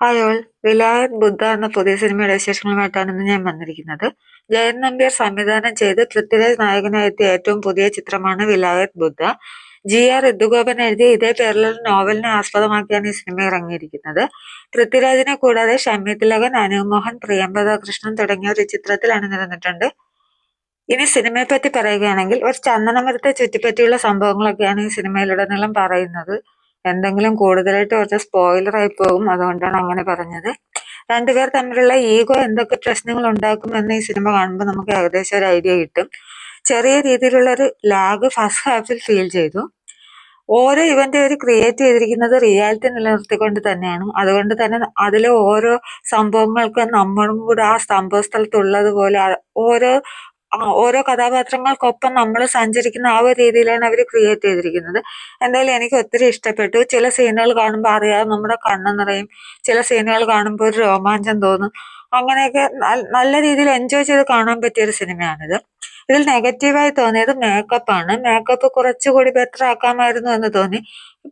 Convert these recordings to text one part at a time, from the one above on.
Hi all, വിലായത് ബുദ്ധ എന്ന പുതിയ സിനിമയുടെ വിശേഷങ്ങളുമായിട്ടാണ് ഇന്ന് ഞാൻ വന്നിരിക്കുന്നത്. ജയൻ നമ്പ്യാർ സംവിധാനം ചെയ്ത് പൃഥ്വിരാജ് നായകനായി എത്തിയ ഏറ്റവും പുതിയ ചിത്രമാണ് വിലായത് ബുദ്ധ. GR ഋതുഗോപൻ എഴുതിയ ഇതേ പേരിലുള്ള നോവലിനെ ആസ്പദമാക്കിയാണ് ഈ സിനിമ ഇറങ്ങിയിരിക്കുന്നത്. പൃഥ്വിരാജിനെ കൂടാതെ ഷമ്മി തിലകൻ, അനു മോഹൻ, പ്രിയംവദ കൃഷ്ണൻ തുടങ്ങിയവർ ഈ ചിത്രത്തിൽ അണിനിരന്നിട്ടുണ്ട്. ഇനി സിനിമയെ പറ്റി പറയുകയാണെങ്കിൽ ഒരു ചന്ദനമരത്തെ ചുറ്റിപ്പറ്റിയുള്ള സംഭവങ്ങളൊക്കെയാണ് ഈ സിനിമയിലുടനീളം പറയുന്നത്. എന്തെങ്കിലും കൂടുതലായിട്ട് കുറച്ച് സ്പോയിലർ ആയി പോകും, അതുകൊണ്ടാണ് അങ്ങനെ പറഞ്ഞത്. രണ്ടുപേർ തമ്മിലുള്ള ഈഗോ എന്തൊക്കെ പ്രശ്നങ്ങൾ ഉണ്ടാക്കുമെന്ന് ഈ സിനിമ കാണുമ്പോൾ നമുക്ക് ഏകദേശം ഒരു ഐഡിയ കിട്ടും. ചെറിയ രീതിയിലുള്ള ഒരു ലാഗ് ഫസ്റ്റ് ഹാഫിൽ ഫീൽ ചെയ്തു. ഓരോ ഇവന്റ് അവർ ക്രിയേറ്റ് ചെയ്തിരിക്കുന്നത് റിയാലിറ്റി നിലനിർത്തിക്കൊണ്ട് തന്നെയാണ്. അതുകൊണ്ട് തന്നെ അതിലെ ഓരോ സംഭവങ്ങൾക്കും നമ്മളും കൂടെ ആ സംഭവ സ്ഥലത്തുള്ളതുപോലെ ഓരോ കഥാപാത്രങ്ങൾക്കൊപ്പം നമ്മൾ സഞ്ചരിക്കുന്ന ആ ഒരു രീതിയിലാണ് അവർ ക്രിയേറ്റ് ചെയ്തിരിക്കുന്നത്. എന്തായാലും എനിക്ക് ഒത്തിരി ഇഷ്ടപ്പെട്ടു. ചില സീനുകൾ കാണുമ്പോൾ അറിയാതെ നമ്മുടെ കണ്ണ് നിറയും, ചില സീനുകൾ കാണുമ്പോൾ ഒരു രോമാഞ്ചം തോന്നും. അങ്ങനെയൊക്കെ നല്ല രീതിയിൽ എൻജോയ് ചെയ്ത് കാണാൻ പറ്റിയ ഒരു സിനിമയാണിത്. ഇതിൽ നെഗറ്റീവായി തോന്നിയത് മേക്കപ്പാണ്. മേക്കപ്പ് കുറച്ചുകൂടി ബെറ്റർ ആക്കാമായിരുന്നു എന്ന് തോന്നി.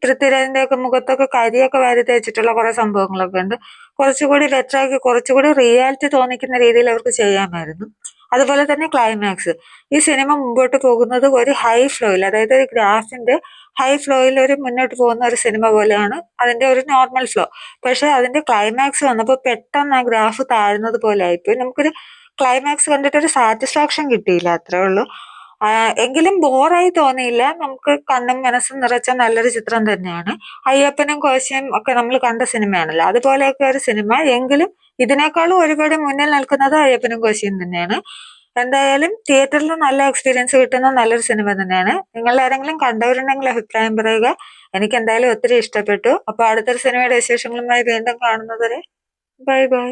പൃഥ്വിരാജിന്റെ ഒക്കെ മുഖത്തൊക്കെ കരിയൊക്കെ വാരി തേച്ചിട്ടുള്ള കുറെ സംഭവങ്ങളൊക്കെ ഉണ്ട്. കുറച്ചുകൂടി ബെറ്റർ ആക്കി കുറച്ചുകൂടി റിയാലിറ്റി തോന്നിക്കുന്ന രീതിയിൽ അവർക്ക് ചെയ്യാമായിരുന്നു. അതുപോലെ തന്നെ ക്ലൈമാക്സ്. ഈ സിനിമ മുമ്പോട്ട് പോകുന്നത് ഒരു ഹൈ ഫ്ലോയിൽ, അതായത് ഒരു ഗ്രാഫിന്റെ ഹൈ ഫ്ലോയിൽ ഒരു മുന്നോട്ട് പോകുന്ന ഒരു സിനിമ പോലെയാണ് അതിന്റെ ഒരു നോർമൽ ഫ്ലോ. പക്ഷെ അതിന്റെ ക്ലൈമാക്സ് വന്നപ്പോൾ പെട്ടെന്ന് ആ ഗ്രാഫ് താഴ്ന്നത് പോലെ ആയിപ്പോയി. നമുക്കൊരു ക്ലൈമാക്സ് കണ്ടിട്ട് ഒരു സാറ്റിസ്ഫാക്ഷൻ കിട്ടിയില്ല, അത്രേ ഉള്ളൂ. എങ്കിലും ബോറായി തോന്നിയില്ല. നമുക്ക് കണ്ണും മനസ്സും നിറച്ച നല്ലൊരു ചിത്രം തന്നെയാണ്. അയ്യപ്പനും കോശിയും ഒക്കെ നമ്മൾ കണ്ട സിനിമയാണല്ലോ, അതുപോലെയൊക്കെ ഒരു സിനിമ. എങ്കിലും ഇതിനേക്കാളും ഒരുപാട് മുന്നിൽ നിൽക്കുന്നത് അയ്യപ്പനും കോശിയും തന്നെയാണ്. എന്തായാലും തിയേറ്ററിൽ നല്ല എക്സ്പീരിയൻസ് കിട്ടുന്ന നല്ലൊരു സിനിമ തന്നെയാണ്. നിങ്ങൾ ആരെങ്കിലും കണ്ടവരുണ്ടെങ്കിൽ അഭിപ്രായം പറയുക. എനിക്ക് എന്തായാലും ഒത്തിരി ഇഷ്ടപ്പെട്ടു. അപ്പൊ അടുത്തൊരു സിനിമയുടെ വിശേഷങ്ങളുമായി വീണ്ടും കാണുന്നത് വരെ ബൈ ബൈ.